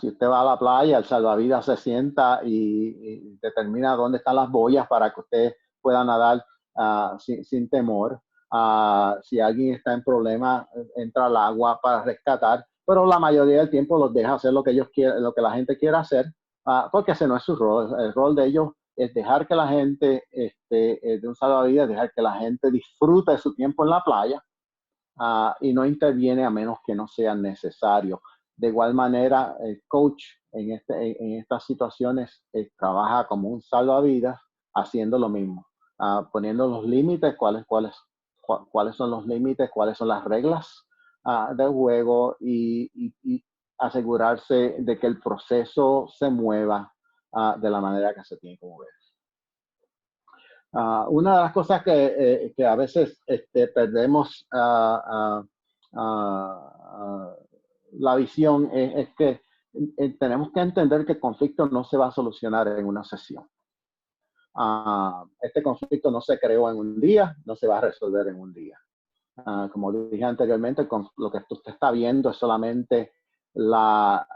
Si usted va a la playa, el salvavidas se sienta y determina dónde están las boyas para que usted pueda nadar sin temor. Si alguien está en problema, entra al agua para rescatar, pero la mayoría del tiempo los deja hacer lo que ellos quieren, lo que la gente quiere hacer, porque ese no es su rol. El rol de ellos es dejar que la gente, de un salvavidas, dejar que la gente disfrute de su tiempo en la playa. Y no interviene a menos que no sea necesario. De igual manera, el coach en estas situaciones trabaja como un salvavidas haciendo lo mismo, poniendo los límites, cuáles son los límites, cuáles son las reglas del juego y asegurarse de que el proceso se mueva de la manera que se tiene que mover. Una de las cosas que a veces perdemos la visión es que tenemos que entender que el conflicto no se va a solucionar en una sesión. Este conflicto no se creó en un día, no se va a resolver en un día. Como dije anteriormente, lo que usted está viendo es solamente la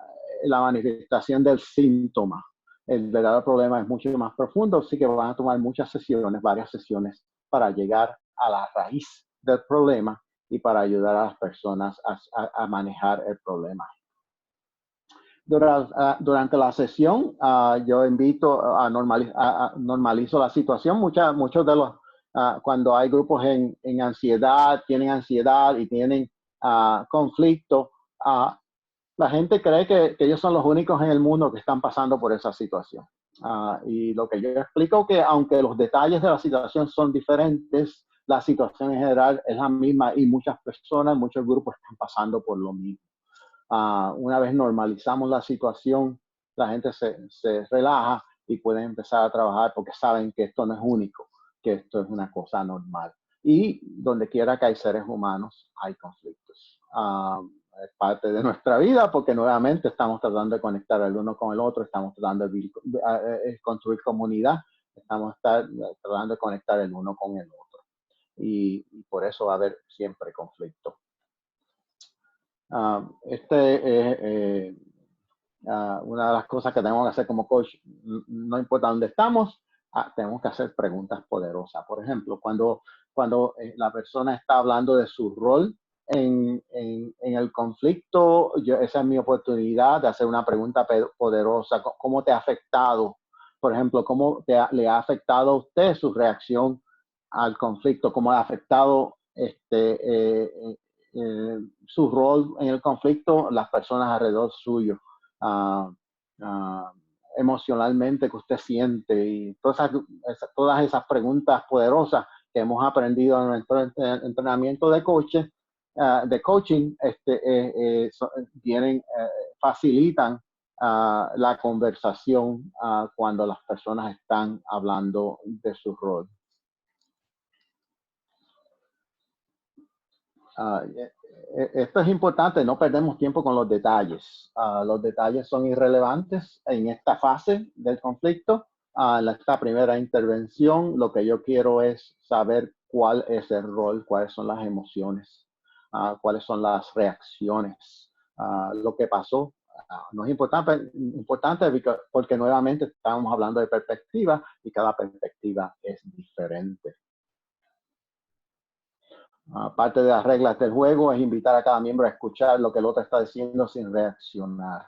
manifestación del síntoma. El verdadero problema es mucho más profundo, así que van a tomar muchas sesiones, varias sesiones, para llegar a la raíz del problema y para ayudar a las personas a manejar el problema. Durante la sesión, yo invito normalizo la situación. Muchos de los, cuando hay grupos en ansiedad, tienen ansiedad y tienen conflicto, la gente cree que ellos son los únicos en el mundo que están pasando por esa situación. Y lo que yo explico que aunque los detalles de la situación son diferentes, la situación en general es la misma y muchas personas, muchos grupos están pasando por lo mismo. Una vez normalizamos la situación, la gente se relaja y pueden empezar a trabajar porque saben que esto no es único, que esto es una cosa normal. Y donde quiera que hay seres humanos, hay conflictos. Es parte de nuestra vida porque nuevamente estamos tratando de conectar el uno con el otro, estamos tratando de construir comunidad, estamos tratando de conectar el uno con el otro. Y por eso va a haber siempre conflicto. Una de las cosas que tenemos que hacer como coach, no importa dónde estamos, tenemos que hacer preguntas poderosas. Por ejemplo, cuando la persona está hablando de su rol en el conflicto, esa es mi oportunidad de hacer una pregunta poderosa. ¿Cómo te ha afectado? Por ejemplo, ¿cómo le ha afectado a usted su reacción al conflicto? ¿Cómo le ha afectado su rol en el conflicto las personas alrededor suyo? Emocionalmente que usted siente y todas esas preguntas poderosas que hemos aprendido en nuestro entrenamiento de coaching, facilitan la conversación cuando las personas están hablando de su rol. Esto es importante, no perdemos tiempo con los detalles. Los detalles son irrelevantes en esta fase del conflicto. En esta primera intervención, lo que yo quiero es saber cuál es el rol, cuáles son las emociones, cuáles son las reacciones, lo que pasó. No es importante porque nuevamente estamos hablando de perspectiva y cada perspectiva es diferente. Parte de las reglas del juego es invitar a cada miembro a escuchar lo que el otro está diciendo sin reaccionar.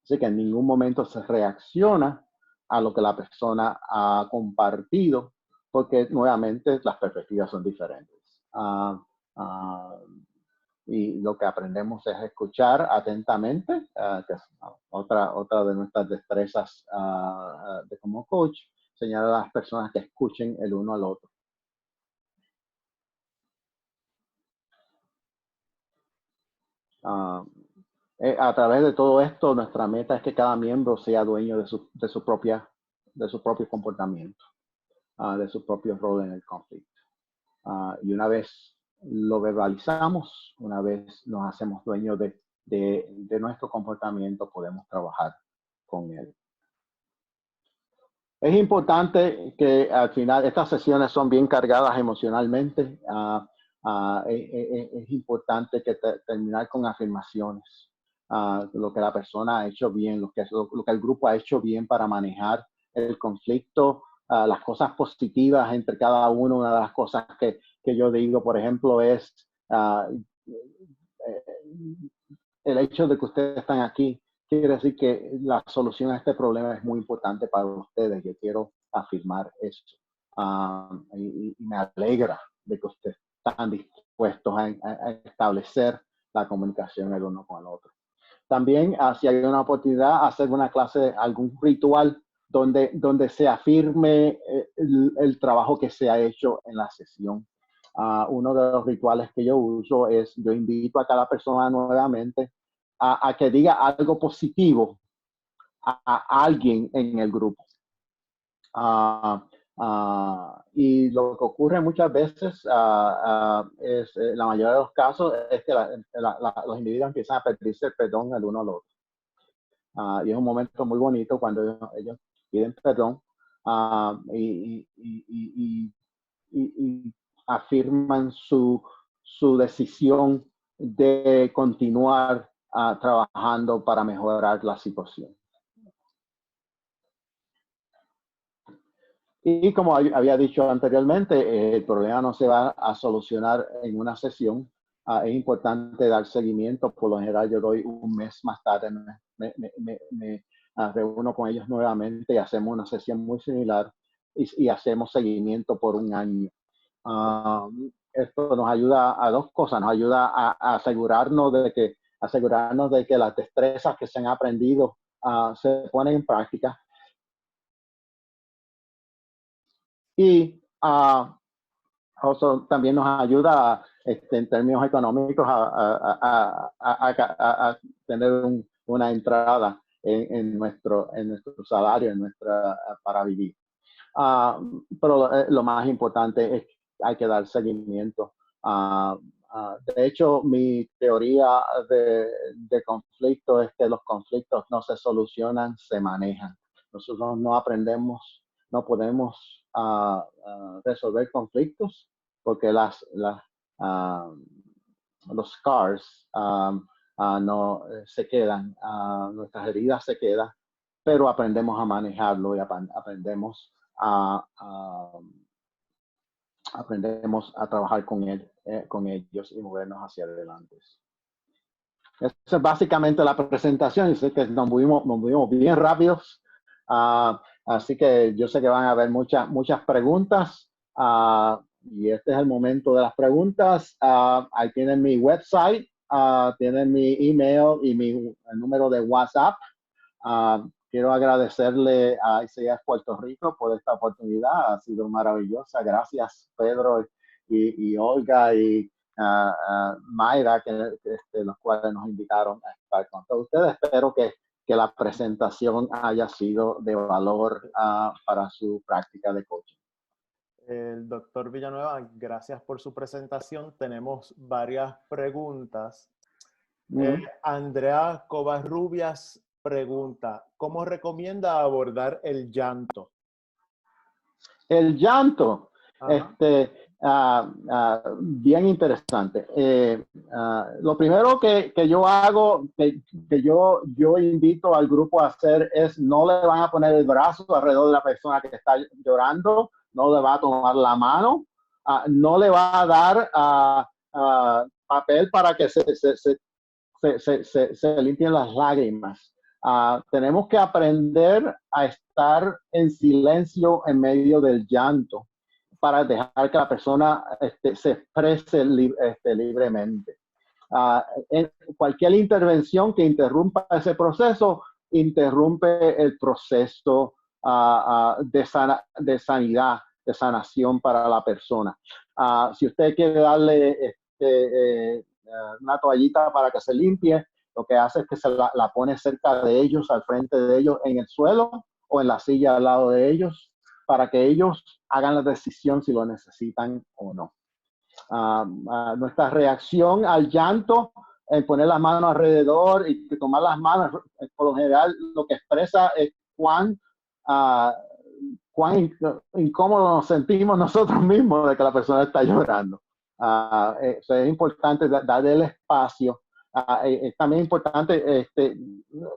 Así que en ningún momento se reacciona a lo que la persona ha compartido, porque nuevamente las perspectivas son diferentes. y lo que aprendemos es escuchar atentamente, que es otra de nuestras destrezas de como coach, enseñar a las personas que escuchen el uno al otro. A través de todo esto, nuestra meta es que cada miembro sea dueño de su propio comportamiento, de su propio rol en el conflicto. Y una vez lo verbalizamos, una vez nos hacemos dueños de nuestro comportamiento, podemos trabajar con él. Es importante que al final estas sesiones son bien cargadas emocionalmente. Es importante que terminar con afirmaciones. Lo que la persona ha hecho bien, lo que el grupo ha hecho bien para manejar el conflicto, las cosas positivas entre cada uno. Una de las cosas que yo digo, por ejemplo, es el hecho de que ustedes están aquí quiere decir que la solución a este problema es muy importante para ustedes. Yo quiero afirmar eso. Y me alegra de que ustedes están dispuestos a establecer la comunicación el uno con el otro. También, si hay una oportunidad, hacer una clase, algún ritual donde se afirme el trabajo que se ha hecho en la sesión. Uno de los rituales que yo uso es, yo invito a cada persona nuevamente a que diga algo positivo a alguien en el grupo. Y lo que ocurre muchas veces es, la mayoría de los casos, es que los individuos empiezan a pedirse el perdón el uno al otro. Y es un momento muy bonito cuando ellos piden perdón y afirman su decisión de continuar trabajando para mejorar la situación. Y como había dicho anteriormente, el problema no se va a solucionar en una sesión. Es importante dar seguimiento. Por lo general, yo doy un mes más tarde, me reúno con ellos nuevamente y hacemos una sesión muy similar y hacemos seguimiento por un año. Esto nos ayuda a dos cosas. Nos ayuda a asegurarnos de que las destrezas que se han aprendido se ponen en práctica. Y también nos ayuda en términos económicos a tener una entrada en nuestro salario, para vivir. Pero lo más importante es que hay que dar seguimiento. De hecho, mi teoría de conflicto es que los conflictos no se solucionan, se manejan. Nosotros no aprendemos, no podemos resolver conflictos porque los scars no se quedan, nuestras heridas se quedan, pero aprendemos a manejarlo y aprendemos a trabajar con ellos y movernos hacia adelante. Esa es básicamente la presentación. Y sé que nos movimos bien rápidos. Así que yo sé que van a haber muchas preguntas. Y este es el momento de las preguntas. Ahí tienen mi website, tienen mi email y el número de WhatsApp. Quiero agradecerle a ICF Puerto Rico por esta oportunidad. Ha sido maravillosa. Gracias, Pedro y Olga y Mayra, los cuales nos invitaron a estar con todos ustedes. Espero que la presentación haya sido de valor para su práctica de coaching. El doctor Villanueva, gracias por su presentación. Tenemos varias preguntas. Andrea Covarrubias pregunta, ¿cómo recomienda abordar el llanto? El llanto, bien interesante. Lo primero que yo hago, que yo invito al grupo a hacer es no le van a poner el brazo alrededor de la persona que está llorando, no le va a tomar la mano, no le va a dar papel para que se limpien las lágrimas. Tenemos que aprender a estar en silencio en medio del llanto para dejar que la persona se exprese libremente. Cualquier intervención que interrumpa ese proceso, interrumpe el proceso de sanidad, de sanación para la persona. Si usted quiere darle una toallita para que se limpie, lo que hace es que se la pone cerca de ellos, al frente de ellos, en el suelo o en la silla al lado de ellos, para que ellos hagan la decisión si lo necesitan o no. Nuestra reacción al llanto, poner las manos alrededor y tomar las manos, por lo general lo que expresa es cuán incómodo nos sentimos nosotros mismos de que la persona está llorando. Es importante darle el espacio. Es también importante,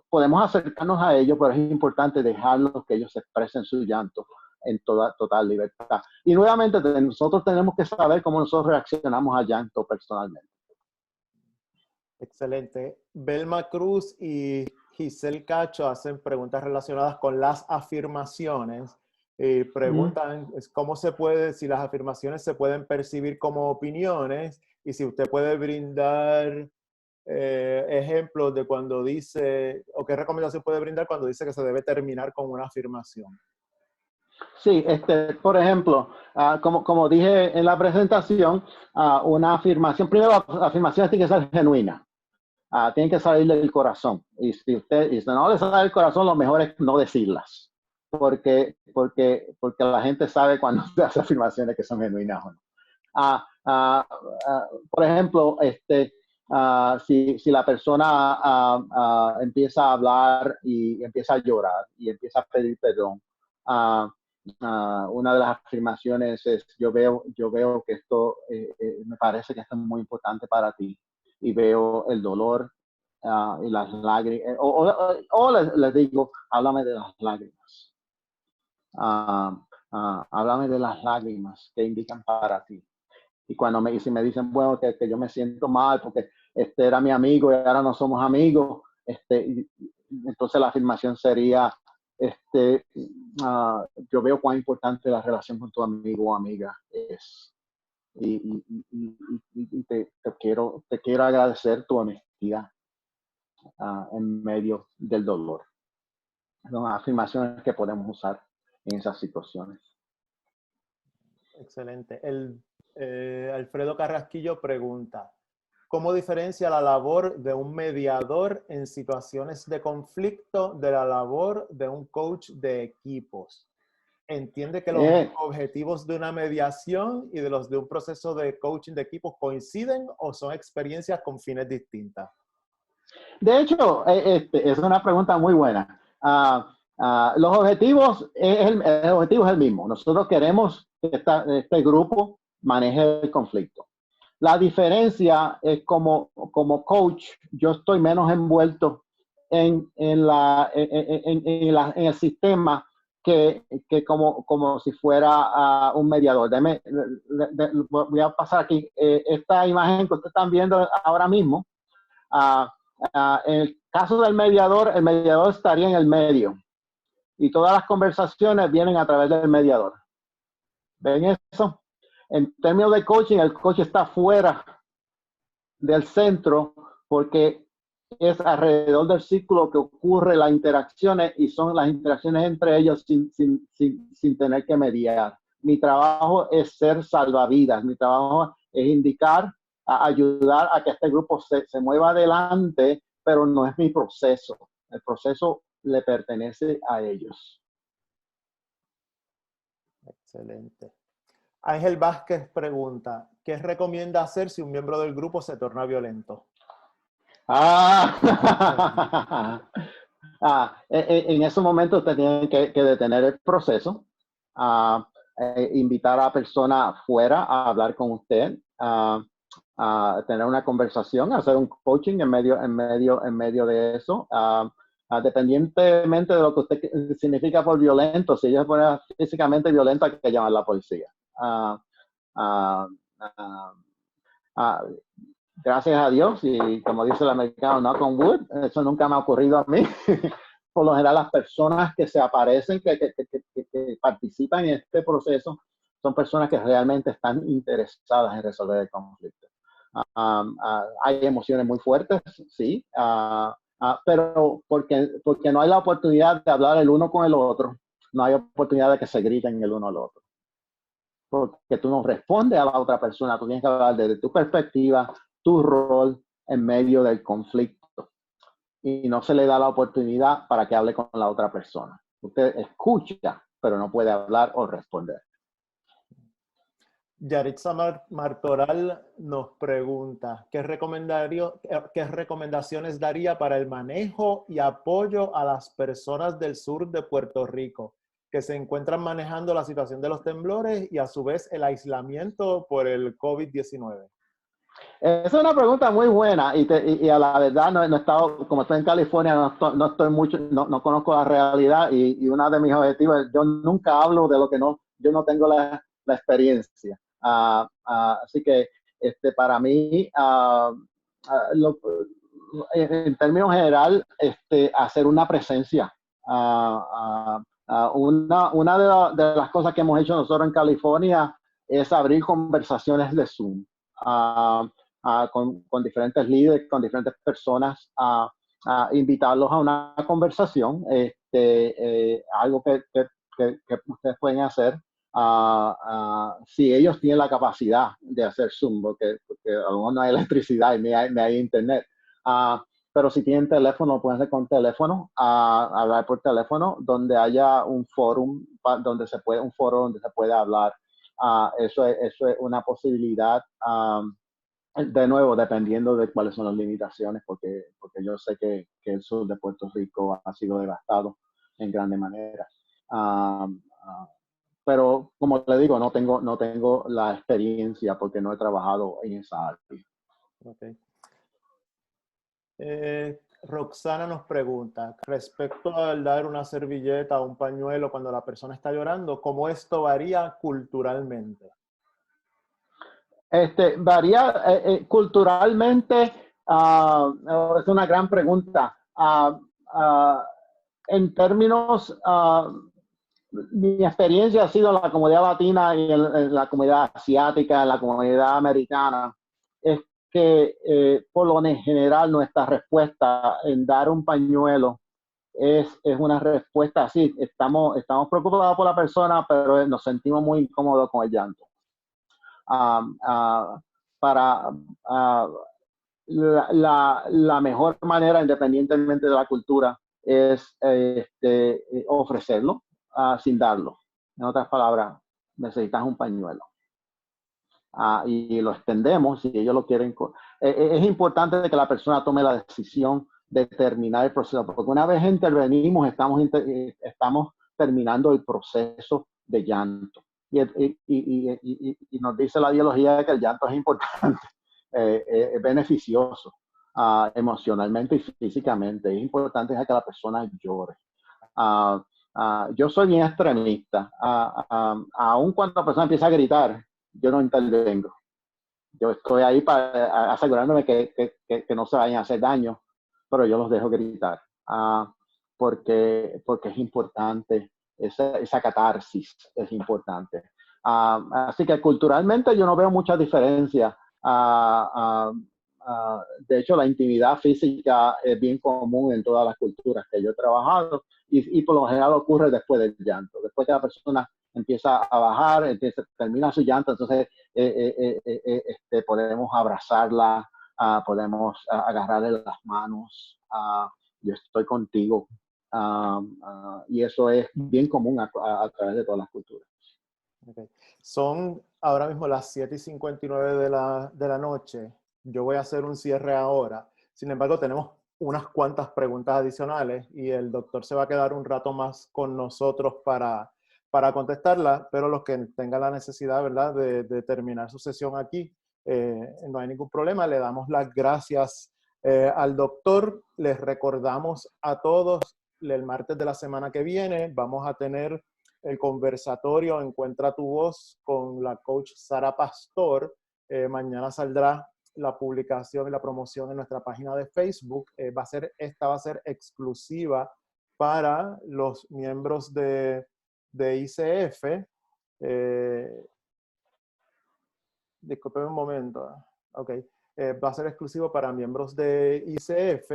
podemos acercarnos a ellos, pero es importante dejarlos que ellos expresen su llanto en total libertad. Y nuevamente, nosotros tenemos que saber cómo nosotros reaccionamos al llanto personalmente. Excelente. Belma Cruz y Giselle Cacho hacen preguntas relacionadas con las afirmaciones. Preguntan cómo se puede, si las afirmaciones se pueden percibir como opiniones y si usted puede brindar ejemplos de cuando dice, o qué recomendación puede brindar cuando dice que se debe terminar con una afirmación. Sí, por ejemplo, como dije en la presentación, una afirmación, primero las afirmaciones tienen que ser genuinas, tienen que salir del corazón. Y si no le sale del corazón, lo mejor es no decirlas, porque la gente sabe cuando se hace afirmaciones que son genuinas o no. Por ejemplo, si la persona empieza a hablar y empieza a llorar y empieza a pedir perdón, una de las afirmaciones es: yo veo que esto, me parece que esto es muy importante para ti, y veo el dolor y las lágrimas, o les digo: háblame de las lágrimas, háblame de las lágrimas que indican para ti. Y si me dicen, bueno, que yo me siento mal porque este era mi amigo y ahora no somos amigos, entonces la afirmación sería: yo veo cuán importante la relación con tu amigo o amiga es. Y te quiero agradecer tu honestidad en medio del dolor. Son afirmaciones que podemos usar en esas situaciones. Excelente. Alfredo Carrasquillo pregunta: ¿cómo diferencia la labor de un mediador en situaciones de conflicto de la labor de un coach de equipos? ¿Entiende que los objetivos de una mediación y de los de un proceso de coaching de equipos coinciden o son experiencias con fines distintas? De hecho, es una pregunta muy buena. Los objetivos, el objetivo es el mismo. Nosotros queremos que este grupo maneje el conflicto. La diferencia es como coach, yo estoy menos envuelto en el sistema que como si fuera un mediador. Voy a pasar aquí esta imagen que ustedes están viendo ahora mismo. En el caso del mediador, el mediador estaría en el medio y todas las conversaciones vienen a través del mediador. ¿Ven eso? En términos de coaching, el coach está fuera del centro porque es alrededor del círculo que ocurre las interacciones, y son las interacciones entre ellos sin tener que mediar. Mi trabajo es ser salvavidas, mi trabajo es indicar, ayudar a que este grupo se mueva adelante, pero no es mi proceso. El proceso le pertenece a ellos. Excelente. Ángel Vázquez pregunta: ¿qué recomienda hacer si un miembro del grupo se torna violento? En ese momento usted tiene que detener el proceso, invitar a la persona fuera a hablar con usted, tener una conversación, hacer un coaching en medio de eso. Dependientemente de lo que usted significa por violento, si ella se pone físicamente violenta, hay que llamar a la policía. Gracias a Dios, y como dice el americano, knock on wood, eso nunca me ha ocurrido a mí. Por lo general, las personas que se aparecen, que participan en este proceso, son personas que realmente están interesadas en resolver el conflicto. Hay emociones muy fuertes, sí, pero porque no hay la oportunidad de hablar el uno con el otro, no hay oportunidad de que se griten el uno al otro. Porque tú no respondes a la otra persona, tú tienes que hablar desde tu perspectiva, tu rol en medio del conflicto. Y no se le da la oportunidad para que hable con la otra persona. Usted escucha, pero no puede hablar o responder. Yaritza Martoral nos pregunta, ¿qué recomendaciones daría para el manejo y apoyo a las personas del sur de Puerto Rico que se encuentran manejando la situación de los temblores y a su vez el aislamiento por el COVID-19? Esa es una pregunta muy buena y a la verdad no he estado, como estoy en California, no estoy mucho, no conozco la realidad y uno de mis objetivos, yo nunca hablo de lo que yo no tengo la experiencia. Así que para mí, en términos general, hacer una presencia. Una de las cosas que hemos hecho nosotros en California es abrir conversaciones de Zoom. Con diferentes líderes, con diferentes personas, a invitarlos a una conversación, algo que ustedes pueden hacer si ellos tienen la capacidad de hacer Zoom, porque a lo mejor no hay electricidad y ni hay internet. Pero si tienen teléfono, pueden hacer con teléfono, hablar por teléfono, donde haya un foro donde se puede hablar. Eso es una posibilidad. De nuevo, dependiendo de cuáles son las limitaciones, porque yo sé que el sur de Puerto Rico ha sido devastado en grande manera. Pero como le digo, no tengo la experiencia porque no he trabajado en esa área. Okay. Roxana nos pregunta, respecto al dar una servilleta o un pañuelo cuando la persona está llorando, ¿cómo esto varía culturalmente? Varía culturalmente, es una gran pregunta. En términos, mi experiencia ha sido en la comunidad latina y en la comunidad asiática, en la comunidad americana, es que por lo general nuestra respuesta en dar un pañuelo es una respuesta así. Estamos preocupados por la persona, pero nos sentimos muy incómodos con el llanto. Para la mejor manera, independientemente de la cultura, es ofrecerlo sin darlo. En otras palabras, necesitas un pañuelo. Y lo extendemos si ellos lo quieren. Es importante que la persona tome la decisión de terminar el proceso, porque una vez intervenimos, estamos terminando el proceso de llanto. Y nos dice la biología que el llanto es importante, es beneficioso emocionalmente y físicamente. Es importante que la persona llore. Yo soy bien extremista. Aun cuando la persona empieza a gritar, yo no intervengo. Yo estoy ahí para asegurándome que no se vayan a hacer daño, pero yo los dejo gritar. Porque es importante, esa catarsis es importante. Así que culturalmente yo no veo mucha diferencia. De hecho, la intimidad física es bien común en todas las culturas que yo he trabajado y por lo general ocurre después del llanto. Después que la persona empieza a bajar, termina su llanto, entonces podemos abrazarla, podemos agarrarle las manos, yo estoy contigo. Y eso es bien común a través de todas las culturas. Okay. Son ahora mismo las 7:59 de la noche. Yo voy a hacer un cierre ahora. Sin embargo, tenemos unas cuantas preguntas adicionales y el doctor se va a quedar un rato más con nosotros para contestarlas, pero los que tengan la necesidad, ¿verdad?, de terminar su sesión aquí, no hay ningún problema. Le damos las gracias al doctor. Les recordamos a todos, el martes de la semana que viene vamos a tener el conversatorio Encuentra tu voz con la coach Sara Pastor. Mañana saldrá la publicación y la promoción en nuestra página de Facebook. Esta va a ser exclusiva para los miembros de ICF. Disculpen un momento. Ok. va a ser exclusivo para miembros de ICF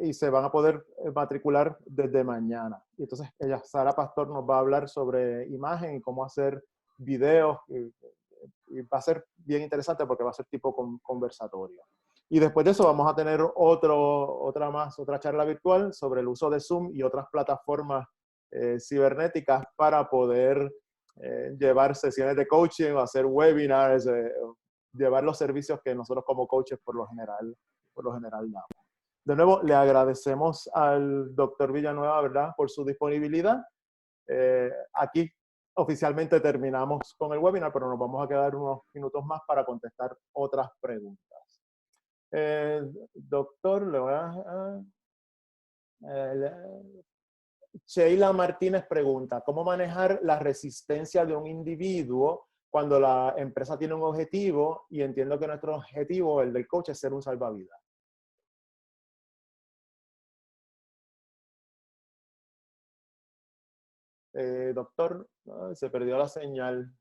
y se van a poder matricular desde mañana. Y entonces Sara Pastor nos va a hablar sobre imagen y cómo hacer videos. Y va a ser bien interesante porque va a ser tipo conversatorio. Y después de eso vamos a tener otra charla virtual sobre el uso de Zoom y otras plataformas cibernéticas para poder llevar sesiones de coaching o hacer webinars, llevar los servicios que nosotros como coaches por lo general damos. De nuevo, le agradecemos al doctor Villanueva, ¿verdad?, por su disponibilidad. Aquí oficialmente terminamos con el webinar, pero nos vamos a quedar unos minutos más para contestar otras preguntas. Doctor, le voy a... Sheila Martínez pregunta, ¿cómo manejar la resistencia de un individuo cuando la empresa tiene un objetivo y entiendo que nuestro objetivo, el del coach, es ser un salvavidas? Doctor, se perdió la señal.